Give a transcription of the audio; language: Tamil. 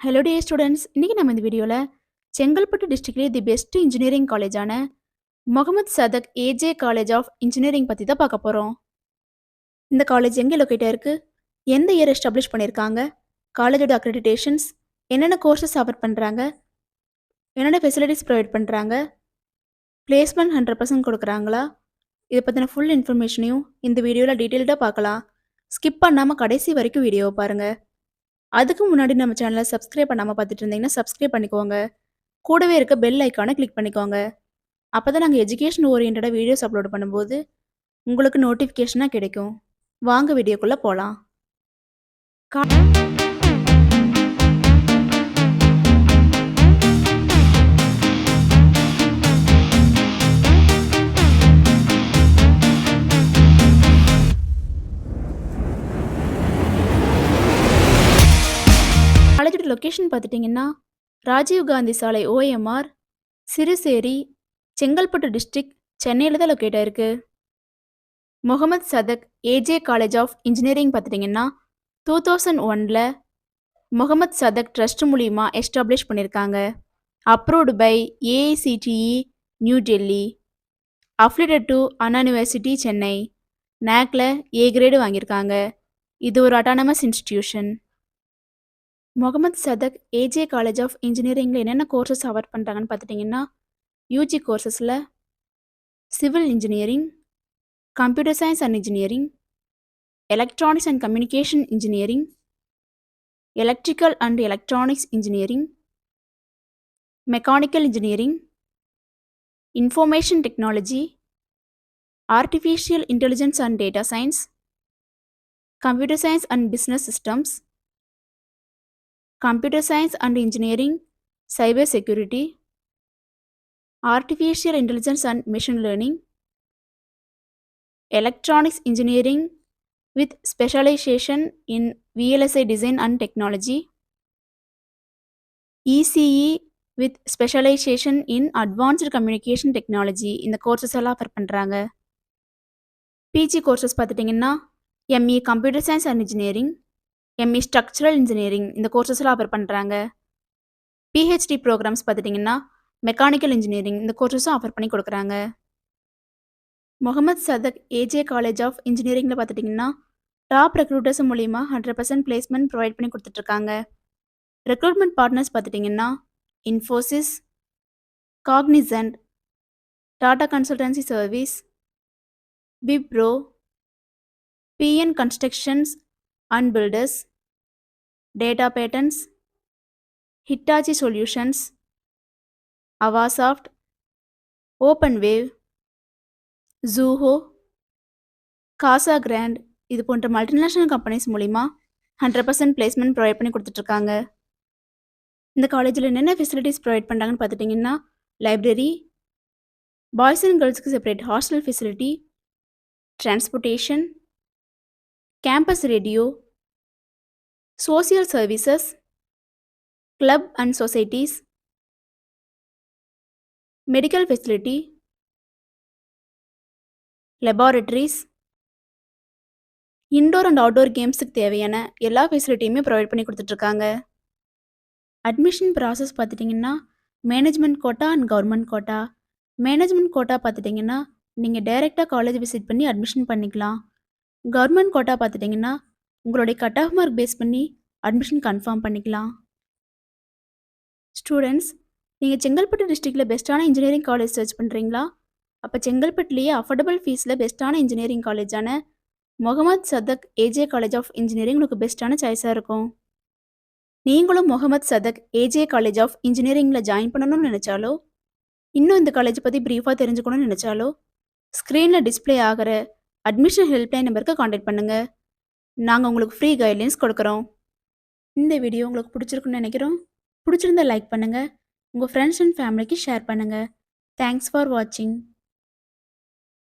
ஹலோ டியர் ஸ்டூடெண்ட்ஸ், இன்னைக்கு நம்ம இந்த வீடியோவில் செங்கல்பட்டு டிஸ்ட்ரிக்ட்லேயே தி பெஸ்ட் இன்ஜினியரிங் காலேஜான Mohammed Sathak AJ College of Engineering பற்றி தான் பார்க்க போகிறோம். இந்த காலேஜ் எங்கே லொக்கேட்டாக இருக்குது, எந்த இயர் எஸ்டாப்ளிஷ் பண்ணியிருக்காங்க, காலேஜோட அக்ரெடிடேஷன்ஸ், என்னென்ன கோர்சஸ் ஆஃபர் பண்ணுறாங்க, என்னென்ன ஃபெசிலிட்டிஸ் ப்ரொவைட் பண்ணுறாங்க, பிளேஸ்மெண்ட் 100% கொடுக்குறாங்களா, இதை பற்றின ஃபுல் இன்ஃபர்மேஷனையும் இந்த வீடியோவில் டீட்டெயில்டாக பார்க்கலாம். ஸ்கிப் பண்ணாமல் கடைசி வரைக்கும் வீடியோவை பாருங்கள். அதுக்கு முன்னாடி நம்ம சேனலை சப்ஸ்கிரைப் பண்ணாமல் பார்த்துட்டு இருந்தீங்கன்னா சப்ஸ்கிரைப் பண்ணிக்கோங்க. கூடவே இருக்க பெல் ஐக்கானை கிளிக் பண்ணிக்கோங்க. அப்போ தான் நாங்கள் எஜுகேஷன் ஓரியன்டாக வீடியோஸ் அப்லோட் பண்ணும்போது உங்களுக்கு நோட்டிஃபிகேஷனாக கிடைக்கும். வாங்க வீடியோக்குள்ளே போகலாம். காலேஜோட லொக்கேஷன் பார்த்துட்டிங்கன்னா ராஜீவ் காந்தி சாலை OMR, சிறுசேரி, செங்கல்பட்டு டிஸ்ட்ரிக்ட், சென்னையில் தான் லொக்கேட் ஆயிருக்கு. Mohammed Sathak AJ College of Engineering பார்த்துட்டிங்கன்னா 2001 முகமது சதக் ட்ரஸ்ட் மூலிமா எஸ்டாப்ளிஷ் பண்ணியிருக்காங்க. Approved by AICTE New Delhi, affiliated to Anna University Chennai, NACல A கிரேடு வாங்கியிருக்காங்க. இது ஒரு autonomous institution. Mohammed Sathak AJ College of இன்ஜினியரிங்கில் என்னென்ன கோர்சஸ் ஆஃபர் பண்ணுறாங்கன்னு பார்த்துட்டிங்கன்னா யூஜி கோர்சஸில் civil engineering, computer science and engineering, electronics and communication engineering, electrical and electronics engineering, mechanical engineering, information technology, artificial intelligence and data science, computer science and business systems, computer science and engineering, cyber security, artificial intelligence and machine learning, electronics engineering with specialization in VLSI design and technology, ECE with specialization in advanced communication technology. இந்த கோர்சஸ் எல்லாம் ஆஃபர் பண்ணுறாங்க. பிஜி கோர்சஸ் பார்த்துட்டிங்கன்னா ME computer science and engineering, ME structural engineering இந்த கோர்சஸ்லாம் ஆஃபர் பண்ணுறாங்க. PhD ப்ரோக்ராம்ஸ் பார்த்துட்டிங்கன்னா மெக்கானிக்கல் இன்ஜினியரிங் இந்த கோர்சஸும் ஆஃபர் பண்ணி கொடுக்குறாங்க. Mohammed Sathak AJ College of இன்ஜினியரிங்கில் பார்த்துட்டிங்கன்னா டாப் ரெக்ரூட்டர்ஸ் மூலிமா 100% பிளேஸ்மெண்ட் ப்ரொவைட் பண்ணி கொடுத்துட்ருக்காங்க. ரெக்ரூட்மெண்ட் பார்ட்னர்ஸ் பார்த்துட்டிங்கன்னா Infosys, Cognizant, Tata Consultancy Service, Wipro, PN Constructions and Builders, Data Patterns, Hitachi Solutions, Avasoft, Openwave, Zoho, Casagrand இது போன்ற மல்டிநேஷ்னல் கம்பெனிஸ் மூலிமா 100% பிளேஸ்மெண்ட் ப்ரொவைட் பண்ணி கொடுத்துட்ருக்காங்க. இந்த காலேஜில் என்னென்ன ஃபெசிலிட்டிஸ் ப்ரொவைட் பண்ணுறாங்கன்னு பார்த்துட்டிங்கன்னா லைப்ரரி, பாய்ஸ் அண்ட் கேர்ள்ஸுக்கு separate hostel facility, transportation, campus radio, social services, club and societies, medical facility, laboratories, indoor and outdoor கேம்ஸுக்கு தேவையான எல்லா ஃபெசிலிட்டியுமே ப்ரொவைட் பண்ணி கொடுத்துட்ருக்காங்க. அட்மிஷன் ப்ராசஸ் பார்த்துட்டிங்கன்னா management quota and government quota. Management quota பார்த்துட்டிங்கன்னா நீங்கள் டைரெக்டாக காலேஜ் விசிட் பண்ணி அட்மிஷன் பண்ணிக்கலாம். கவர்மெண்ட் கோட்டா பார்த்துட்டிங்கன்னா உங்களுடைய கட் ஆஃப் மார்க் பேஸ் பண்ணி அட்மிஷன் கன்ஃபார்ம் பண்ணிக்கலாம். ஸ்டூடெண்ட்ஸ், நீங்கள் செங்கல்பட்டு டிஸ்ட்ரிக்டில் பெஸ்ட்டான இன்ஜினியரிங் காலேஜ் சர்ச் பண்ணுறீங்களா? அப்போ செங்கல்பட்டுலேயே அஃபோர்டபுள் ஃபீஸில் பெஸ்ட்டான இன்ஜினியரிங் காலேஜான Mohammed Sathak AJ College of Engineering உங்களுக்கு பெஸ்ட்டான சாய்ஸாக இருக்கும். நீங்களும் Mohammed Sathak AJ College of இன்ஜினியரிங்கில் ஜாயின் பண்ணணும்னு நினச்சாலோ, இன்னும் இந்த காலேஜ் பற்றி ப்ரீஃபாக தெரிஞ்சுக்கணும்னு நினச்சாலோ, ஸ்க்ரீனில் டிஸ்பிளே ஆகிற அட்மிஷன் ஹெல்ப்லைன் நம்பருக்கு காண்டாக்ட் பண்ணுங்கள். நாங்கள் உங்களுக்கு ஃப்ரீ கைட்லைன்ஸ் கொடுக்குறோம். இந்த வீடியோ உங்களுக்கு பிடிச்சிருக்குன்னு நினைக்கிறோம். பிடிச்சிருந்தா லைக் பண்ணுங்கள், உங்கள் ஃப்ரெண்ட்ஸ் அண்ட் ஃபேமிலிக்கு ஷேர் பண்ணுங்கள். தேங்க்ஸ் ஃபார் வாட்சிங்.